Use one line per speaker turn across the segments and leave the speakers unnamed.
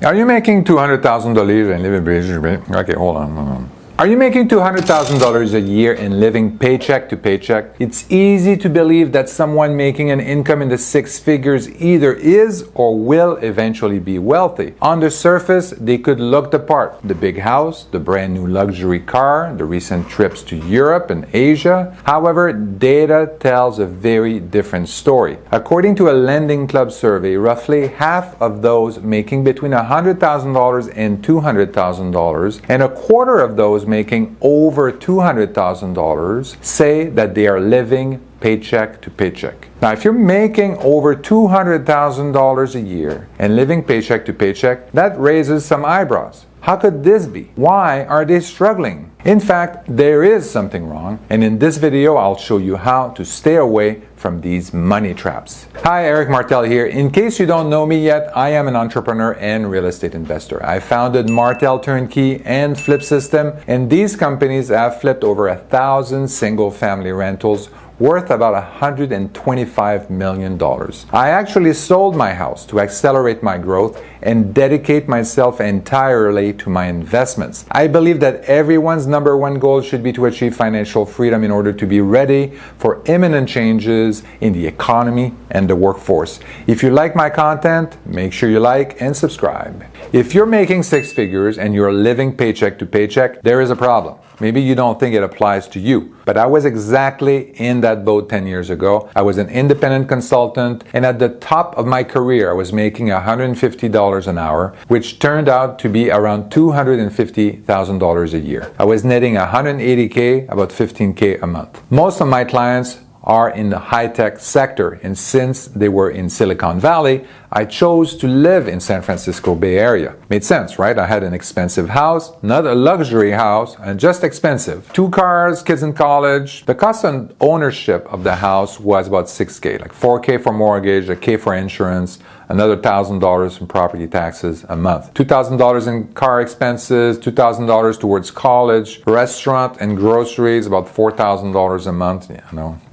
Are you making $200,000 and living? Okay, hold on. Are you making $200,000 a year and living paycheck to paycheck? It's easy to believe that someone making an income in the six figures either is or will eventually be wealthy. On the surface, they could look the part. The big house, the brand new luxury car, the recent trips to Europe and Asia. However, data tells a very different story. According to a Lending Club survey, roughly half of those making between $100,000 and $200,000 and a quarter of those making over $200,000 say that they are living paycheck to paycheck. Now, if you're making over $200,000 a year and living paycheck to paycheck, that raises some eyebrows. How could this be? Why are they struggling? In fact, there is something wrong, and in this video, I'll show you how to stay away from these money traps. Hi, Eric Martel here. In case you don't know me yet, I am an entrepreneur and real estate investor. I founded Martel Turnkey and Flip System, and these companies have flipped over 1,000 single-family rentals worth about $125 million. I actually sold my house to accelerate my growth and dedicate myself entirely to my investments. I believe that everyone's number one goal should be to achieve financial freedom in order to be ready for imminent changes in the economy and the workforce. If you like my content, make sure you like and subscribe. If you're making six figures and you're living paycheck to paycheck, there is a problem. Maybe you don't think it applies to you, but I was exactly in that boat 10 years ago. I was an independent consultant, and at the top of my career, I was making $150 an hour, which turned out to be around $250,000 a year. I was netting $180K, about $15K a month. Most of my clients are in the high-tech sector, and since they were in Silicon Valley, I chose to live in San Francisco Bay Area. Made sense, right? I had an expensive house, not a luxury house, and just expensive. 2 cars, kids in college. The cost of ownership of the house was about $6K, like $4K for mortgage, $1K for insurance, another $1,000 in property taxes a month. $2,000 in car expenses, $2,000 towards college, restaurant and groceries, about $4,000 a month,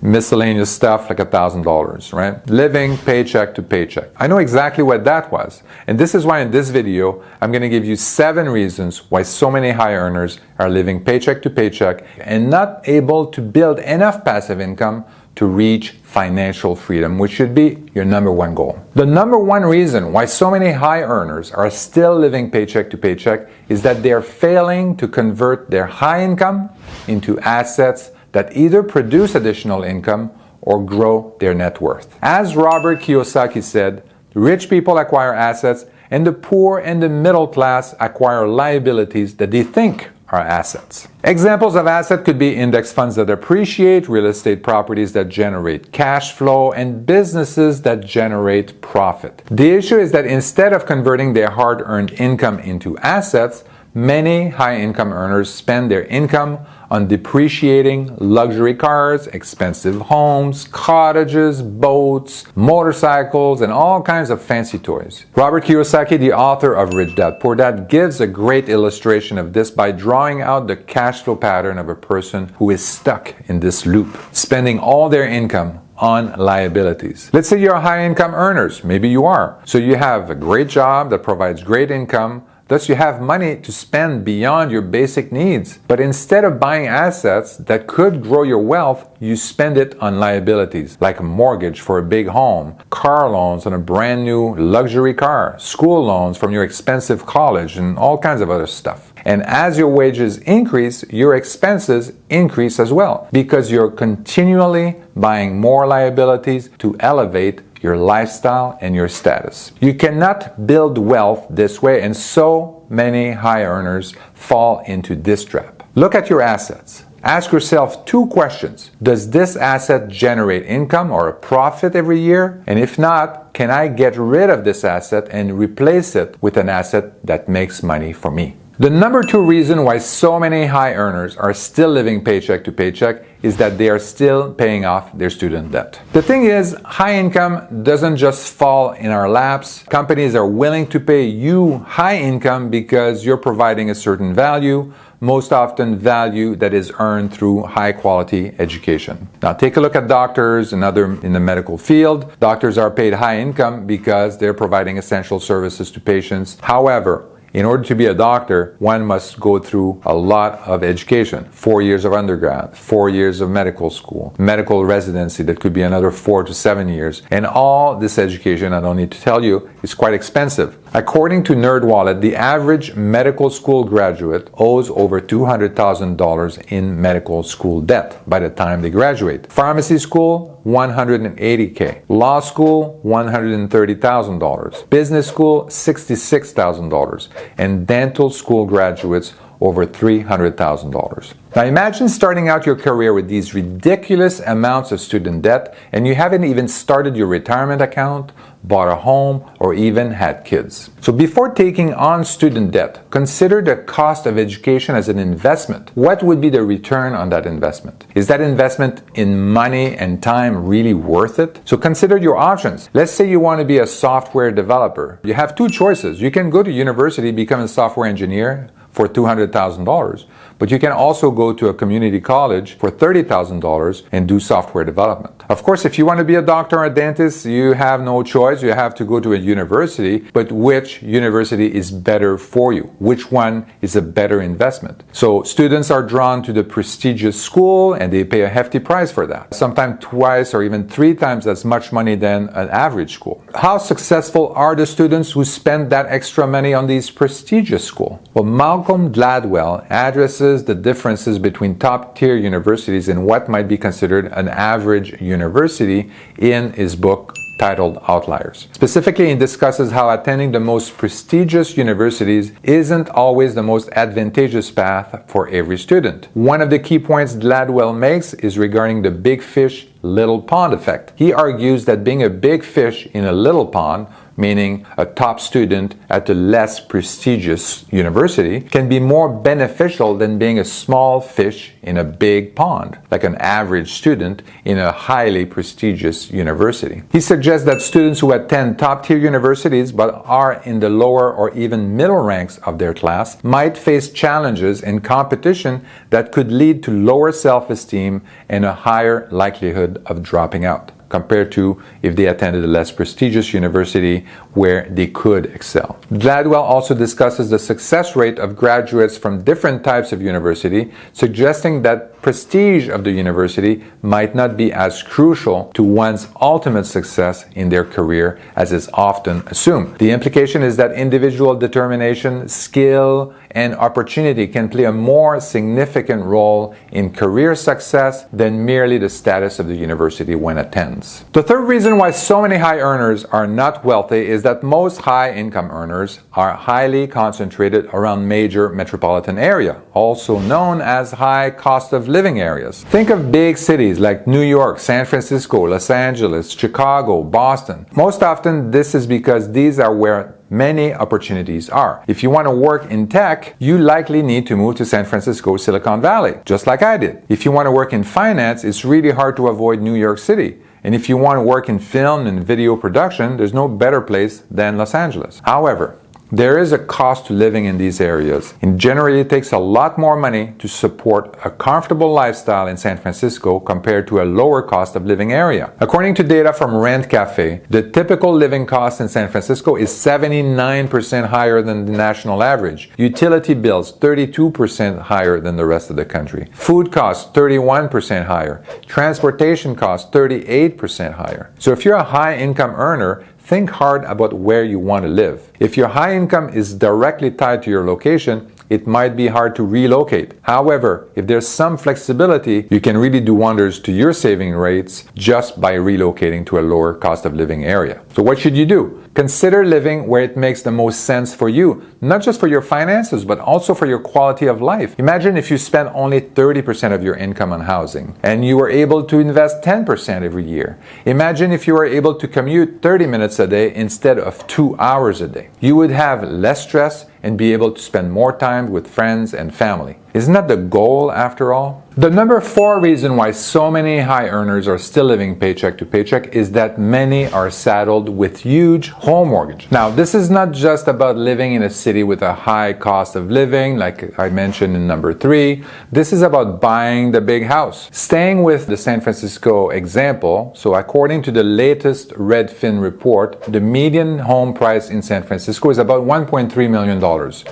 miscellaneous stuff like $1,000, right? Living paycheck to paycheck. I know exactly what that was. And this is why in this video, I'm going to give you 7 reasons why so many high earners are living paycheck to paycheck and not able to build enough passive income to reach financial freedom, which should be your number one goal. The number one reason why so many high earners are still living paycheck to paycheck is that they are failing to convert their high income into assets that either produce additional income or grow their net worth. As Robert Kiyosaki said, rich people acquire assets and the poor and the middle class acquire liabilities that they think are assets. Examples of assets could be index funds that appreciate, real estate properties that generate cash flow, and businesses that generate profit. The issue is that instead of converting their hard-earned income into assets, many high-income earners spend their income on depreciating luxury cars, expensive homes, cottages, boats, motorcycles, and all kinds of fancy toys. Robert Kiyosaki, the author of Rich Dad Poor Dad, gives a great illustration of this by drawing out the cash flow pattern of a person who is stuck in this loop, spending all their income on liabilities. Let's say you're high-income earners. Maybe you are. So you have a great job that provides great income. Thus, you have money to spend beyond your basic needs. But instead of buying assets that could grow your wealth, you spend it on liabilities, like a mortgage for a big home, car loans on a brand new luxury car, school loans from your expensive college, and all kinds of other stuff. And as your wages increase, your expenses increase as well, because you're continually buying more liabilities to elevate your lifestyle and your status. You cannot build wealth this way, and so many high earners fall into this trap. Look at your assets. Ask yourself 2 questions. Does this asset generate income or a profit every year? And if not, can I get rid of this asset and replace it with an asset that makes money for me? The number 2 reason why so many high earners are still living paycheck to paycheck is that they are still paying off their student debt. The thing is, high income doesn't just fall in our laps. Companies are willing to pay you high income because you're providing a certain value. most often value that is earned through high quality education. Now take a look at doctors and other in the medical field. Doctors are paid high income because they're providing essential services to patients. However, in order to be a doctor, one must go through a lot of education. 4 years of undergrad, 4 years of medical school, medical residency that could be another 4 to 7 years. And all this education, I don't need to tell you, is quite expensive. According to NerdWallet, the average medical school graduate owes over $200,000 in medical school debt by the time they graduate. Pharmacy school, $180K. Law school, $130,000. Business school, $66,000. And dental school graduates, over $300,000. Now imagine starting out your career with these ridiculous amounts of student debt and you haven't even started your retirement account, bought a home, or even had kids. So before taking on student debt, consider the cost of education as an investment. What would be the return on that investment? Is that investment in money and time really worth it? So consider your options. Let's say you want to be a software developer. You have two choices. You can go to university, become a software engineer for $200,000, but you can also go to a community college for $30,000 and do software development. Of course, if you want to be a doctor or a dentist, you have no choice. You have to go to a university, but which university is better for you? Which one is a better investment? So students are drawn to the prestigious school and they pay a hefty price for that. Sometimes twice or even 3 times as much money than an average school. How successful are the students who spend that extra money on these prestigious schools? Well, Malcolm Gladwell addresses the differences between top-tier universities and what might be considered an average university in his book titled Outliers. Specifically, he discusses how attending the most prestigious universities isn't always the most advantageous path for every student. One of the key points Gladwell makes is regarding the big fish, little pond effect. He argues that being a big fish in a little pond, meaning a top student at a less prestigious university, can be more beneficial than being a small fish in a big pond, like an average student in a highly prestigious university. He suggests that students who attend top-tier universities but are in the lower or even middle ranks of their class might face challenges and competition that could lead to lower self-esteem and a higher likelihood of dropping out, compared to if they attended a less prestigious university where they could excel. Gladwell also discusses the success rate of graduates from different types of university, suggesting that prestige of the university might not be as crucial to one's ultimate success in their career as is often assumed. The implication is that individual determination, skill, and opportunity can play a more significant role in career success than merely the status of the university one attends. The third reason why so many high earners are not wealthy is that most high income earners are highly concentrated around major metropolitan area, also known as high cost of living areas. Think of big cities like New York, San Francisco, Los Angeles, Chicago, Boston. Most often this is because these are where many opportunities are. If you want to work in tech, you likely need to move to San Francisco, Silicon Valley, just like I did. If you want to work in finance, it's really hard to avoid New York City. And if you want to work in film and video production, there's no better place than Los Angeles. However, there is a cost to living in these areas, and generally it takes a lot more money to support a comfortable lifestyle in San Francisco compared to a lower cost of living area. According to data from Rent Cafe, the typical living cost in San Francisco is 79% higher than the national average. Utility bills 32% higher than the rest of the country. Food costs 31% higher. Transportation costs 38% higher. So if you're a high income earner, think hard about where you want to live. If your high income is directly tied to your location, it might be hard to relocate. However, if there's some flexibility, you can really do wonders to your saving rates just by relocating to a lower cost of living area. So what should you do? Consider living where it makes the most sense for you, not just for your finances, but also for your quality of life. Imagine if you spent only 30% of your income on housing and you were able to invest 10% every year. Imagine if you were able to commute 30 minutes a day instead of 2 hours a day. You would have less stress and be able to spend more time with friends and family. Isn't that the goal after all? The number 4 reason why so many high earners are still living paycheck to paycheck is that many are saddled with huge home mortgage. Now, this is not just about living in a city with a high cost of living, like I mentioned in number 3. This is about buying the big house. Staying with the San Francisco example, so according to the latest Redfin report, the median home price in San Francisco is about $1.3 million.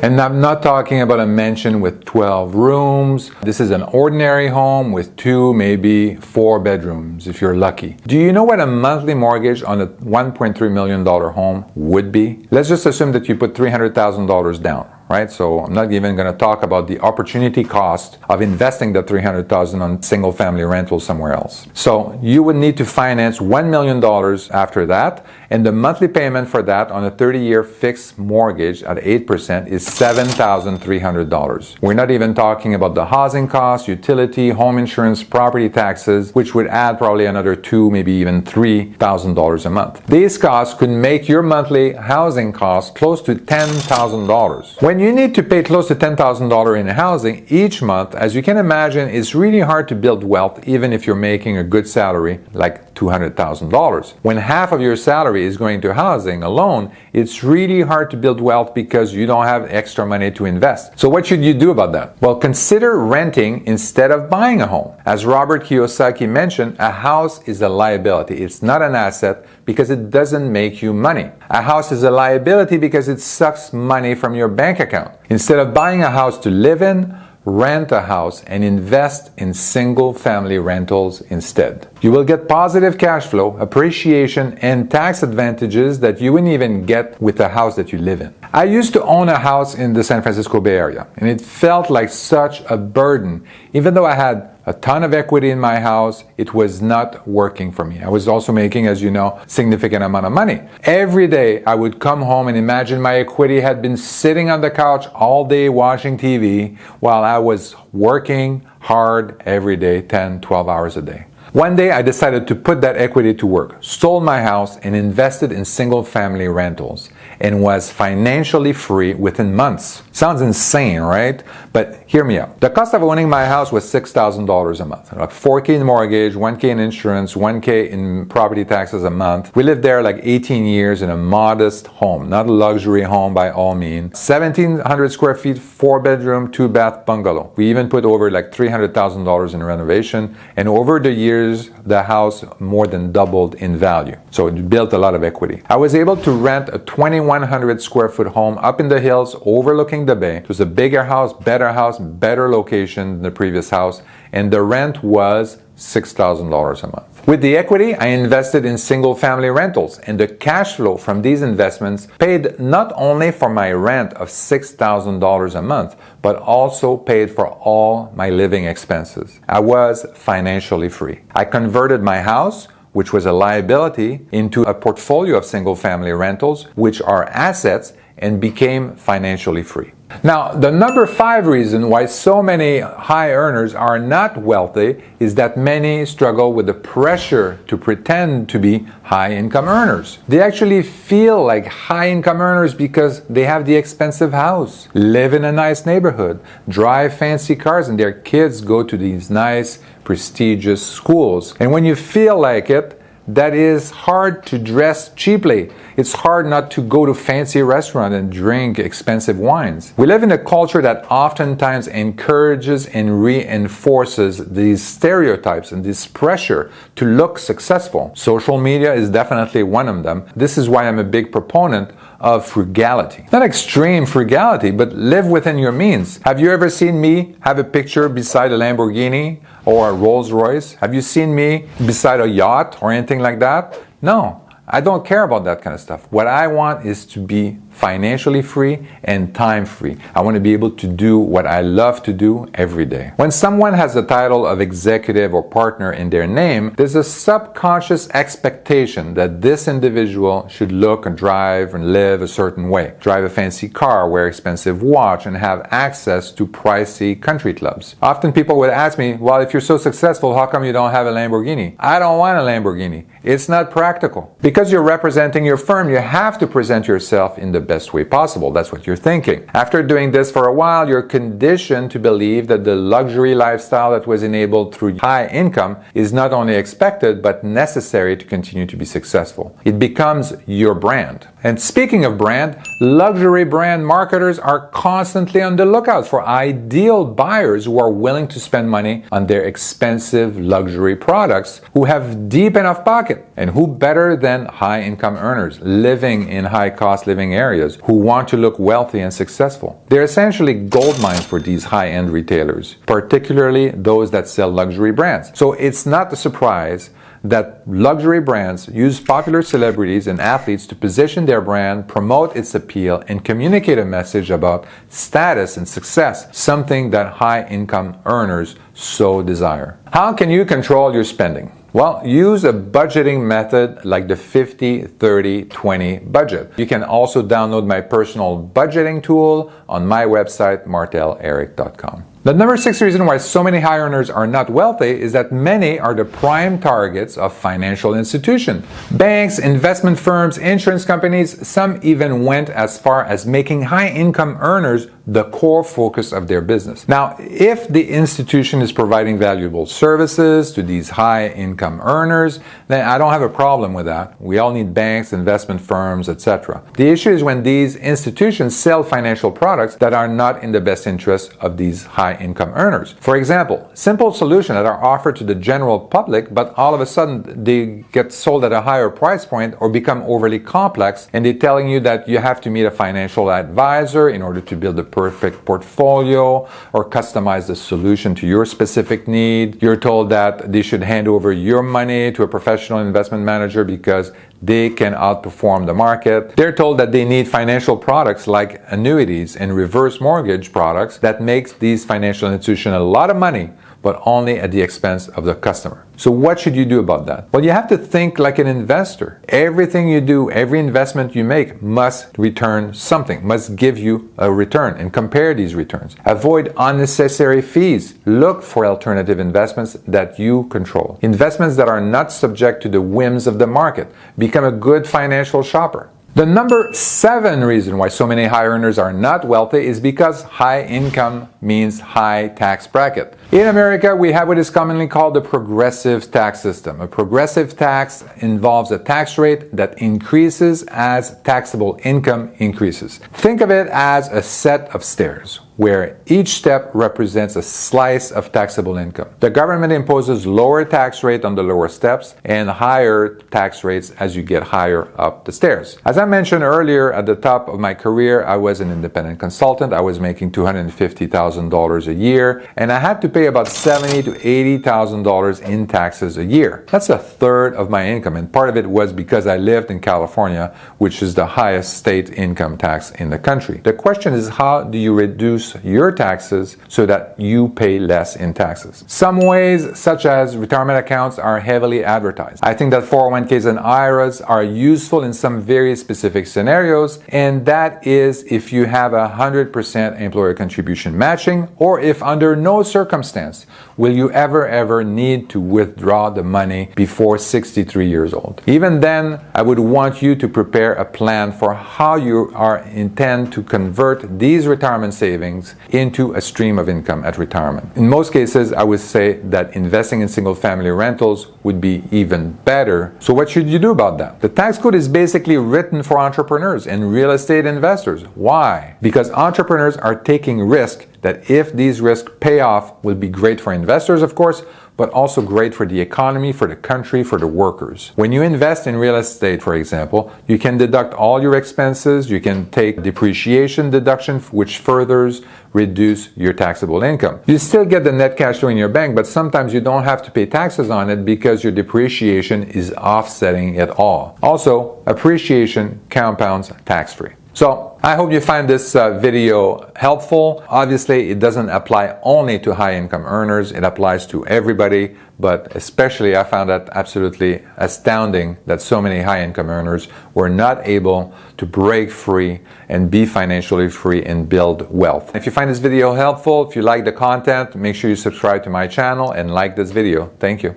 And I'm not talking about a mansion with 12 rooms. This is an ordinary home with 2, maybe 4 bedrooms if you're lucky. Do you know what a monthly mortgage on a $1.3 million home would be? Let's just assume that you put $300,000 down. Right? So I'm not even going to talk about the opportunity cost of investing the $300,000 on single family rental somewhere else. So you would need to finance $1 million after that, and the monthly payment for that on a 30-year fixed mortgage at 8% is $7,300. We're not even talking about the housing costs, utility, home insurance, property taxes, which would add probably another $2,000, maybe even $3,000 a month. These costs could make your monthly housing costs close to $10,000. When you need to pay close to $10,000 in housing each month, as you can imagine, it's really hard to build wealth even if you're making a good salary like $200,000. When half of your salary is going to housing alone, it's really hard to build wealth because you don't have extra money to invest. So what should you do about that? Well, consider renting instead of buying a home. As Robert Kiyosaki mentioned, a house is a liability. It's not an asset because it doesn't make you money. A house is a liability because it sucks money from your bank account. Instead of buying a house to live in, rent a house and invest in single-family rentals instead. You will get positive cash flow, appreciation, and tax advantages that you wouldn't even get with the house that you live in. I used to own a house in the San Francisco Bay Area, and it felt like such a burden. Even though I had a ton of equity in my house, it was not working for me. I was also making, as you know, significant amount of money. Every day I would come home and imagine my equity had been sitting on the couch all day watching TV while I was working hard every day, 10, 12 hours a day. One day I decided to put that equity to work, sold my house and invested in single-family rentals, and was financially free within months. Sounds insane, right? But hear me out. The cost of owning my house was $6,000 a month. Like $4,000 in mortgage, $1,000 in insurance, $1,000 in property taxes a month. We lived there like 18 years in a modest home, not a luxury home by all means. 1,700 square feet, 4-bedroom, 2-bath bungalow. We even put over like $300,000 in renovation, and over the years the house more than doubled in value. So it built a lot of equity. I was able to rent a 2,100 square foot home up in the hills overlooking the bay. It was a bigger house, better location than the previous house, and the rent was $6,000 a month. With the equity, I invested in single-family rentals, and the cash flow from these investments paid not only for my rent of $6,000 a month, but also paid for all my living expenses. I was financially free. I converted my house, which was a liability, into a portfolio of single-family rentals, which are assets, and became financially free. Now, the number 5 reason why so many high earners are not wealthy is that many struggle with the pressure to pretend to be high income earners. They actually feel like high income earners because they have the expensive house, live in a nice neighborhood, drive fancy cars, and their kids go to these nice, prestigious schools. And when you feel like it, that is hard to dress cheaply. It's hard not to go to fancy restaurants and drink expensive wines. We live in a culture that oftentimes encourages and reinforces these stereotypes and this pressure to look successful. Social media is definitely one of them. This is why I'm a big proponent of frugality. Not extreme frugality, but live within your means. Have you ever seen me have a picture beside a Lamborghini or a Rolls Royce? Have you seen me beside a yacht or anything like that? No. I don't care about that kind of stuff. What I want is to be financially free and time free. I want to be able to do what I love to do every day. When someone has the title of executive or partner in their name, there's a subconscious expectation that this individual should look and drive and live a certain way. Drive a fancy car, wear expensive watch, and have access to pricey country clubs. Often people would ask me, well, if you're so successful, how come you don't have a Lamborghini? I don't want a Lamborghini. It's not practical. Because you're representing your firm, you have to present yourself in the best way possible. That's what you're thinking. After doing this for a while, you're conditioned to believe that the luxury lifestyle that was enabled through high income is not only expected but necessary to continue to be successful. It becomes your brand. And speaking of brand, luxury brand marketers are constantly on the lookout for ideal buyers who are willing to spend money on their expensive luxury products, who have deep enough pocket, and who better than high income earners living in high cost living areas who want to look wealthy and successful. They're essentially gold mines for these high-end retailers, particularly those that sell luxury brands. So it's not a surprise that luxury brands use popular celebrities and athletes to position their brand, promote its appeal, and communicate a message about status and success, something that high-income earners so desire. How can you control your spending? Well, use a budgeting method like the 50-30-20 budget. You can also download my personal budgeting tool on my website, marteleric.com. The number 6 reason why so many high earners are not wealthy is that many are the prime targets of financial institutions. Banks, investment firms, insurance companies, some even went as far as making high-income earners the core focus of their business. Now, if the institution is providing valuable services to these high-income earners, then I don't have a problem with that. We all need banks, investment firms, etc. The issue is when these institutions sell financial products that are not in the best interest of these high-income earners. For example, simple solutions that are offered to the general public, but all of a sudden they get sold at a higher price point or become overly complex, and they're telling you that you have to meet a financial advisor in order to build a perfect portfolio or customize the solution to your specific need. You're told that they should hand over your money to a professional investment manager because they can outperform the market. They're told that they need financial products like annuities and reverse mortgage products that makes these financial institutions a lot of money, but only at the expense of the customer. So what should you do about that? Well, you have to think like an investor. Everything you do, every investment you make must return something, must give you a return, and compare these returns. Avoid unnecessary fees. Look for alternative investments that you control. Investments that are not subject to the whims of the market. Become a good financial shopper. The number 7 reason why so many high earners are not wealthy is because high income means high tax bracket. In America, we have what is commonly called the progressive tax system. A progressive tax involves a tax rate that increases as taxable income increases. Think of it as a set of stairs, where each step represents a slice of taxable income. The government imposes lower tax rate on the lower steps and higher tax rates as you get higher up the stairs. As I mentioned earlier, at the top of my career, I was an independent consultant. I was making $250,000 a year, and I had to pay about $70,000 to $80,000 in taxes a year. That's a third of my income, and part of it was because I lived in California, which is the highest state income tax in the country. The question is, how do you reduce your taxes so that you pay less in taxes? Some ways, such as retirement accounts, are heavily advertised. I think that 401ks and IRAs are useful in some very specific scenarios, and that is if you have 100% employer contribution matching, or if under no circumstance will you ever need to withdraw the money before 63 years old. Even then, I would want you to prepare a plan for how you intend to convert these retirement savings into a stream of income at retirement. In most cases, I would say that investing in single-family rentals would be even better. So what should you do about that? The tax code is basically written for entrepreneurs and real estate investors. Why? Because entrepreneurs are taking risk that, if these risks pay off, will be great for investors, of course, but also great for the economy, for the country, for the workers. When you invest in real estate, for example, you can deduct all your expenses, you can take depreciation deduction, which furthers reduce your taxable income. You still get the net cash flow in your bank, but sometimes you don't have to pay taxes on it because your depreciation is offsetting it all. Also, appreciation compounds tax-free. So I hope you find this video helpful. Obviously, it doesn't apply only to high-income earners. It applies to everybody, but especially I found that absolutely astounding that so many high-income earners were not able to break free and be financially free and build wealth. If you find this video helpful, if you like the content, make sure you subscribe to my channel and like this video. Thank you.